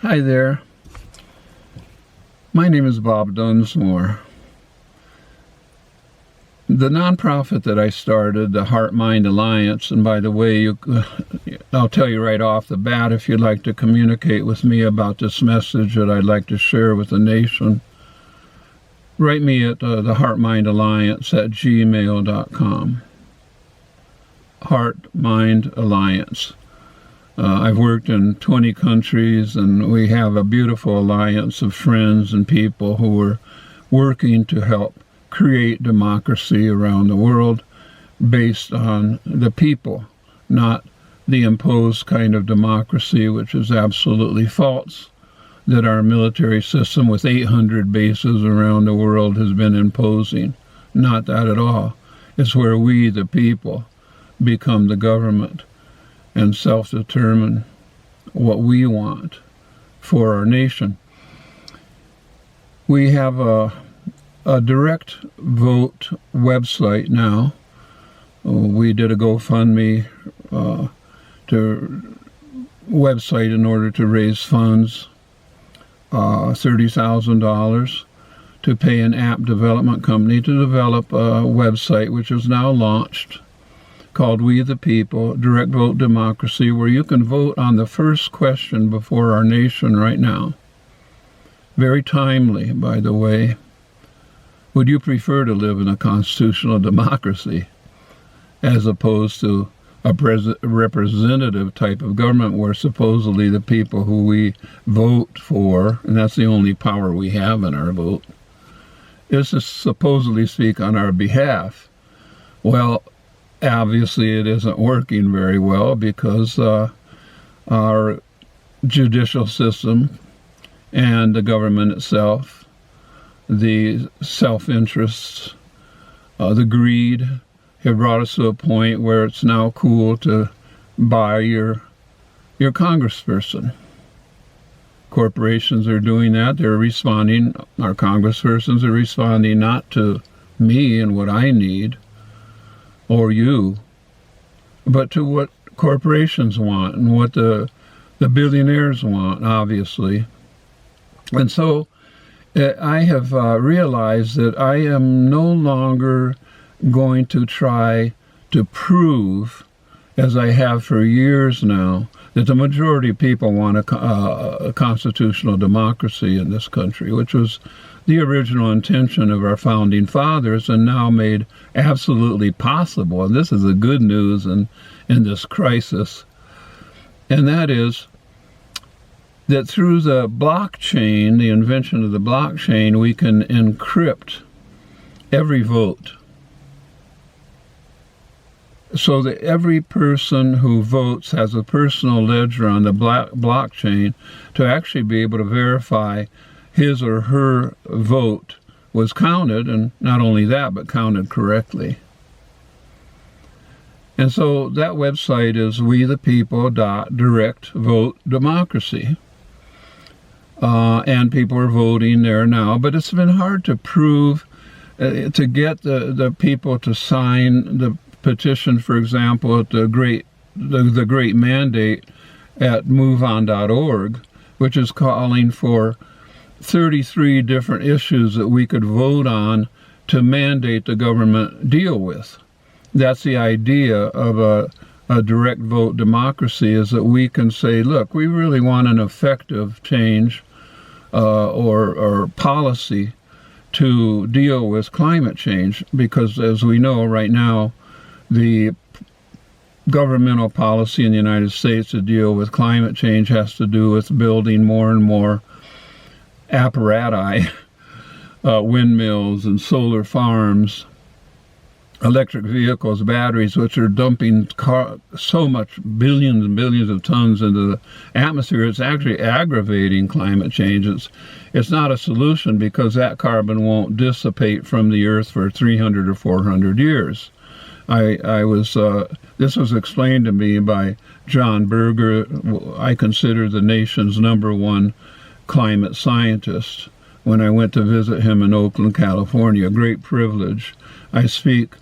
Hi there. My name is Bob Dunsmore. The nonprofit that I started, the Heart-Mind Alliance, and by the way, I'll tell you right off the bat, if you'd like to communicate with me about this message that I'd like to share with the nation, write me at the Heart-Mind Alliance at gmail.com. Heart-Mind Alliance. I've worked in 20 countries, and we have a beautiful alliance of friends and people who are working to help create democracy around the world based on the people, not the imposed kind of democracy, which is absolutely false, that our military system with 800 bases around the world has been imposing. Not that at all. It's where we, the people, become the government and self-determine what we want for our nation. We have a direct vote website now. We did a GoFundMe website in order to raise funds, $30,000 to pay an app development company to develop a website which is now launched, called We the People, Direct Vote Democracy, where you can vote on the first question before our nation right now. Very timely, by the way. Would you prefer to live in a constitutional democracy as opposed to a representative type of government where supposedly the people who we vote for, and that's the only power we have in our vote, is to supposedly speak on our behalf? Well, obviously, it isn't working very well because our judicial system and the government itself, the self-interests, the greed, have brought us to a point where it's now cool to buy your congressperson. Corporations are doing that. They're responding. Our congresspersons are responding not to me and what I need, or you, but to what corporations want and what the billionaires want, obviously. And so I have realized that I am no longer going to try to prove, as I have for years now, that the majority of people want a constitutional democracy in this country, which was the original intention of our founding fathers and now made absolutely possible. And this is the good news in this crisis. And that is that through the blockchain, the invention of the blockchain, we can encrypt every vote, so that every person who votes has a personal ledger on the blockchain to actually be able to verify his or her vote was counted, and not only that, but counted correctly. And so that website is wethepeople.directVoteDemocracy. And people are voting there now, but it's been hard to prove, to get the people to sign the petition, for example, at the great mandate at moveon.org, which is calling for 33 different issues that we could vote on to mandate the government deal with. That's the idea of a direct vote democracy, is that we can say, look, we really want an effective change or policy to deal with climate change, because as we know right now, the governmental policy in the United States to deal with climate change has to do with building more and more apparatus, windmills and solar farms, electric vehicles, batteries, which are dumping so much, billions and billions of tons into the atmosphere. It's actually aggravating climate change. It's not a solution, because that carbon won't dissipate from the earth for 300 or 400 years. This was explained to me by John Berger. I consider the nation's #1 climate scientist, when I went to visit him in Oakland, California. A great privilege. I speak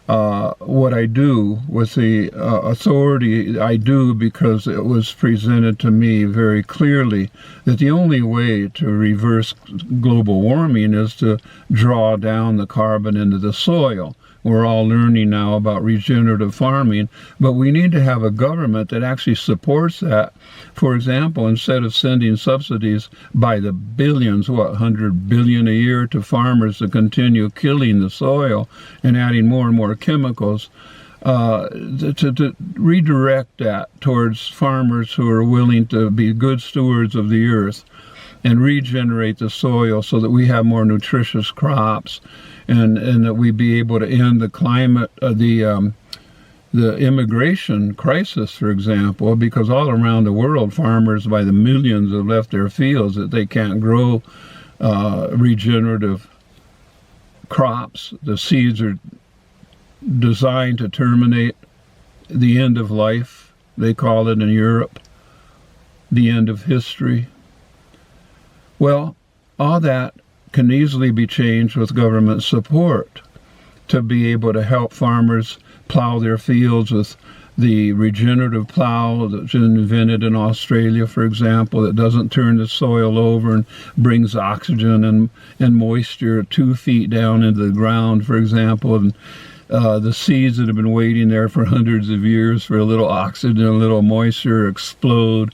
what I do with the authority I do because it was presented to me very clearly that the only way to reverse global warming is to draw down the carbon into the soil. We're all learning now about regenerative farming, but we need to have a government that actually supports that. For example, instead of sending subsidies by the billions, 100 billion a year to farmers to continue killing the soil and adding more and more chemicals, to redirect that towards farmers who are willing to be good stewards of the earth and regenerate the soil so that we have more nutritious crops, and that we be able to end the climate, the immigration crisis, for example, because all around the world, farmers by the millions have left their fields that they can't grow regenerative crops. The seeds are designed to terminate the end of life, they call it in Europe, the end of history. Well, all that can easily be changed with government support to be able to help farmers plow their fields with the regenerative plow that's invented in Australia, for example, that doesn't turn the soil over and brings oxygen and moisture 2 feet down into the ground, for example, and the seeds that have been waiting there for hundreds of years for a little oxygen, a little moisture, explode.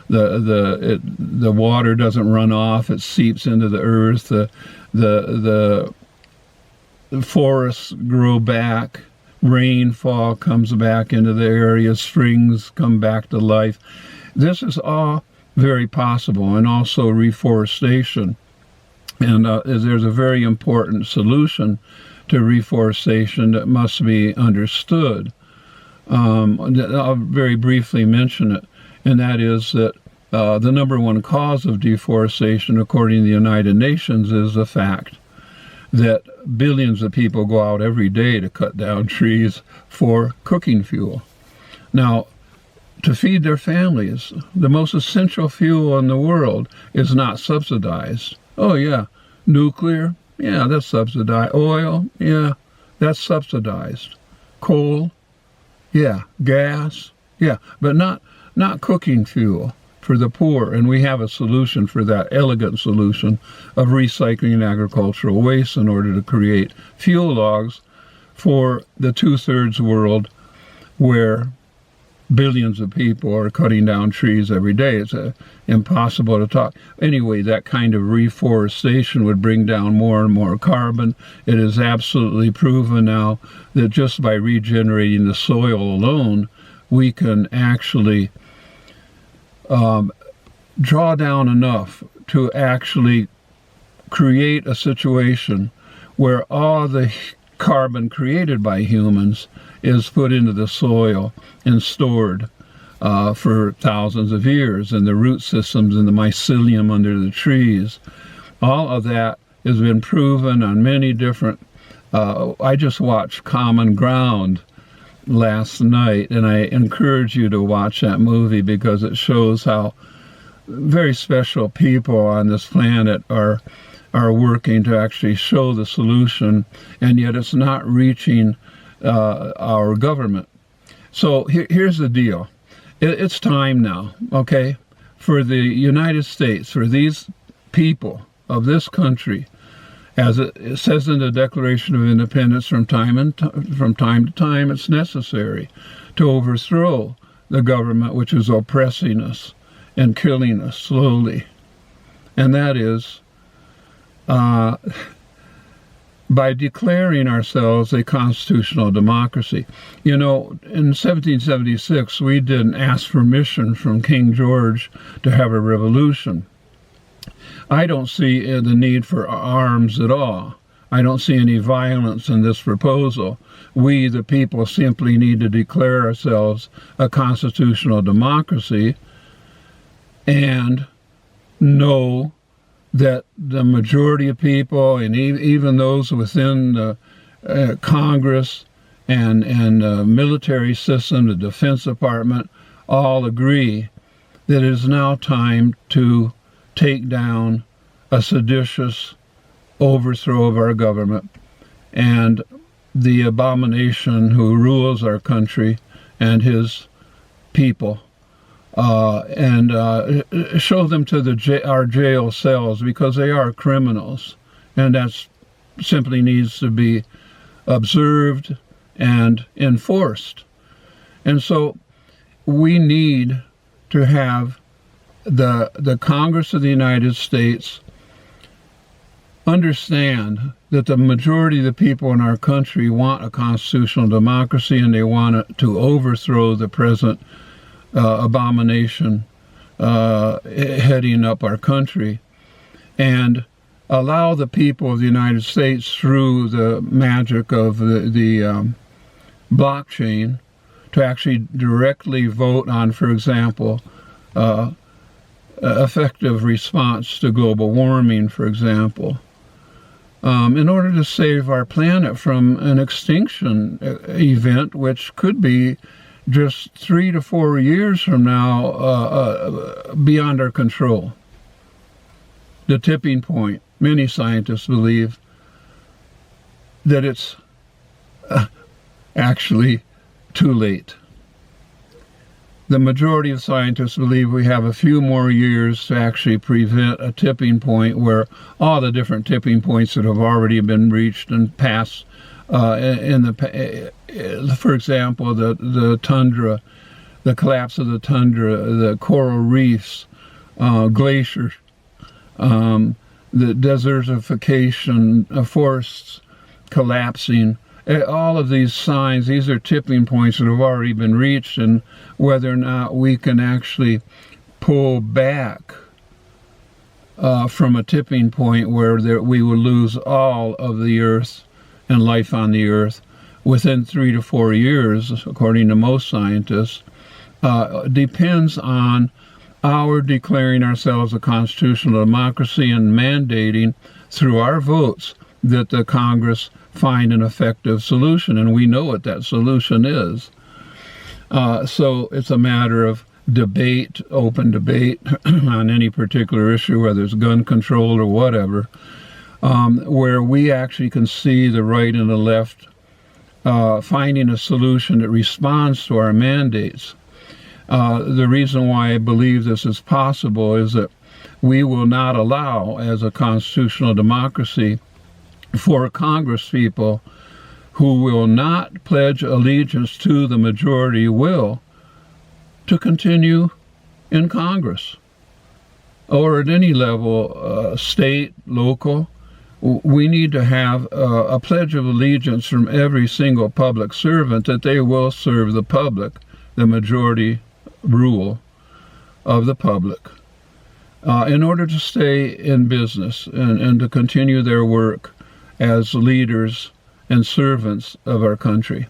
The water doesn't run off; it seeps into the earth. The forests grow back. Rainfall comes back into the area. Springs come back to life. This is all very possible, and also reforestation. And there's a very important solution to reforestation that must be understood. I'll very briefly mention it. And that is that the number one cause of deforestation, according to the United Nations, is the fact that billions of people go out every day to cut down trees for cooking fuel. Now, to feed their families, the most essential fuel in the world is not subsidized. Oh, yeah, nuclear, yeah, that's subsidized. Oil, yeah, that's subsidized. Coal, yeah, gas, yeah, but not cooking fuel for the poor. And we have a solution for that, elegant solution of recycling agricultural waste in order to create fuel logs for the 2/3 world where billions of people are cutting down trees every day. It's impossible to talk. Anyway, that kind of reforestation would bring down more and more carbon. It is absolutely proven now that just by regenerating the soil alone, we can actually draw down enough to actually create a situation where all the carbon created by humans is put into the soil and stored for thousands of years, and the root systems and the mycelium under the trees. All of that has been proven on many different, I just watched Common Ground last night, and I encourage you to watch that movie because it shows how very special people on this planet are working to actually show the solution, and yet it's not reaching our government. So here's the deal. It's time now, okay, for the United States, for these people of this country, as it says in the Declaration of Independence, from time to time, it's necessary to overthrow the government which is oppressing us and killing us slowly. And that is by declaring ourselves a constitutional democracy. You know, in 1776, we didn't ask permission from King George to have a revolution. I don't see the need for arms at all. I don't see any violence in this proposal. We, the people, simply need to declare ourselves a constitutional democracy and know that the majority of people, and even those within the Congress and the military system, the Defense Department, all agree that it is now time to take down a seditious overthrow of our government. And the abomination who rules our country and his people, and show them to our jail cells, because they are criminals, and that simply needs to be observed and enforced. And so we need to have the Congress of the United States understand that the majority of the people in our country want a constitutional democracy, and they want to overthrow the present abomination heading up our country, and allow the people of the United States, through the magic of the blockchain, to actually directly vote on, for example, effective response to global warming, for example, in order to save our planet from an extinction event, which could be just 3 to 4 years from now, beyond our control. The tipping point. Many scientists believe that it's actually too late. The majority of scientists believe we have a few more years to actually prevent a tipping point where all the different tipping points that have already been reached and passed for example, the tundra, the collapse of the tundra, the coral reefs, glaciers, the desertification of forests collapsing. All of these signs, these are tipping points that have already been reached, and whether or not we can actually pull back from a tipping point where we will lose all of the earth and life on the earth within 3 to 4 years, according to most scientists, depends on our declaring ourselves a constitutional democracy and mandating through our votes that the Congress find an effective solution, and we know what that solution is. So it's a matter of debate, open debate on any particular issue, whether it's gun control or whatever, where we actually can see the right and the left finding a solution that responds to our mandates. The reason why I believe this is possible is that we will not allow, as a constitutional democracy, for Congress people who will not pledge allegiance to the majority will to continue in Congress or at any level, state, local. We need to have a pledge of allegiance from every single public servant that they will serve the public, the majority rule of the public, in order to stay in business and to continue their work as leaders and servants of our country.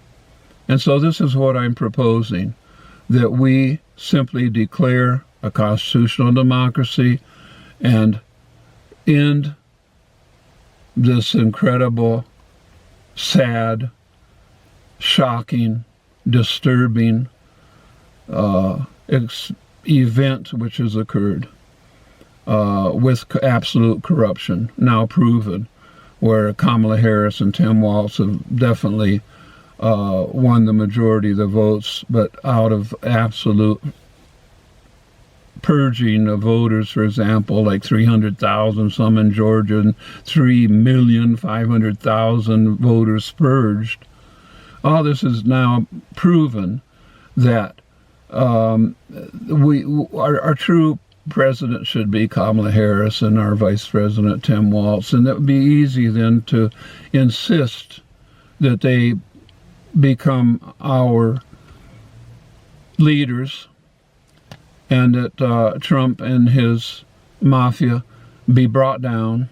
And so this is what I'm proposing, that we simply declare a constitutional democracy and end this incredible, sad, shocking, disturbing event which has occurred with absolute corruption, now proven, where Kamala Harris and Tim Walz have definitely won the majority of the votes, but out of absolute purging of voters, for example, like 300,000, some in Georgia, and 3,500,000 voters purged. All this is now proven that our true president should be Kamala Harris and our vice president Tim Walz, and that would be easy then to insist that they become our leaders, and that Trump and his mafia be brought down,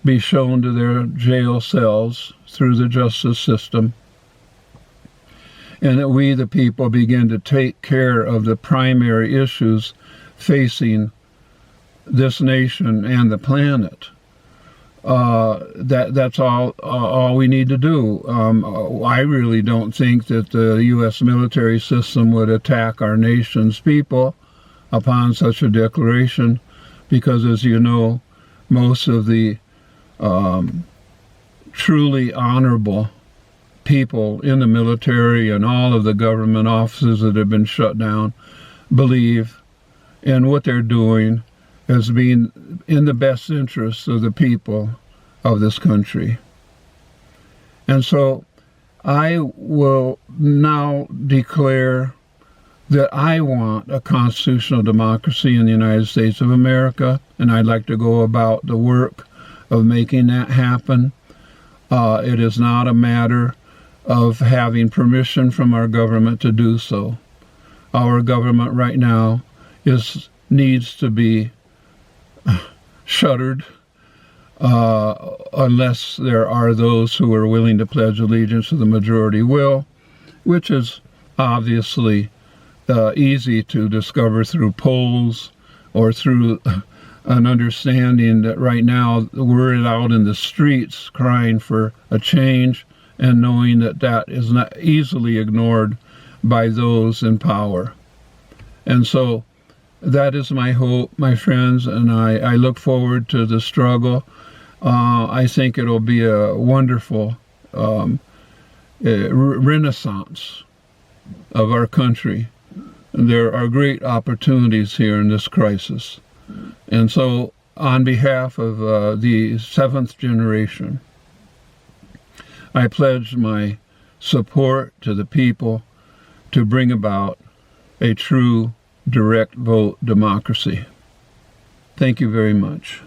be shown to their jail cells through the justice system, and that we, the people, begin to take care of the primary issues facing this nation and the planet. That's all we need to do. I really don't think that the U.S. military system would attack our nation's people upon such a declaration, because, as you know, most of the truly honorable people in the military and all of the government offices that have been shut down believe in what they're doing as being in the best interests of the people of this country. And so I will now declare that I want a constitutional democracy in the United States of America, and I'd like to go about the work of making that happen. It is not a matter of having permission from our government to do so. Our government right now needs to be shuttered unless there are those who are willing to pledge allegiance to the majority will, which is obviously easy to discover through polls or through an understanding that right now we're out in the streets crying for a change, and knowing that that is not easily ignored by those in power. And so that is my hope, my friends, and I look forward to the struggle. I think it'll be a wonderful renaissance of our country. There are great opportunities here in this crisis. And so, on behalf of the seventh generation, I pledge my support to the people to bring about a true direct vote democracy. Thank you very much.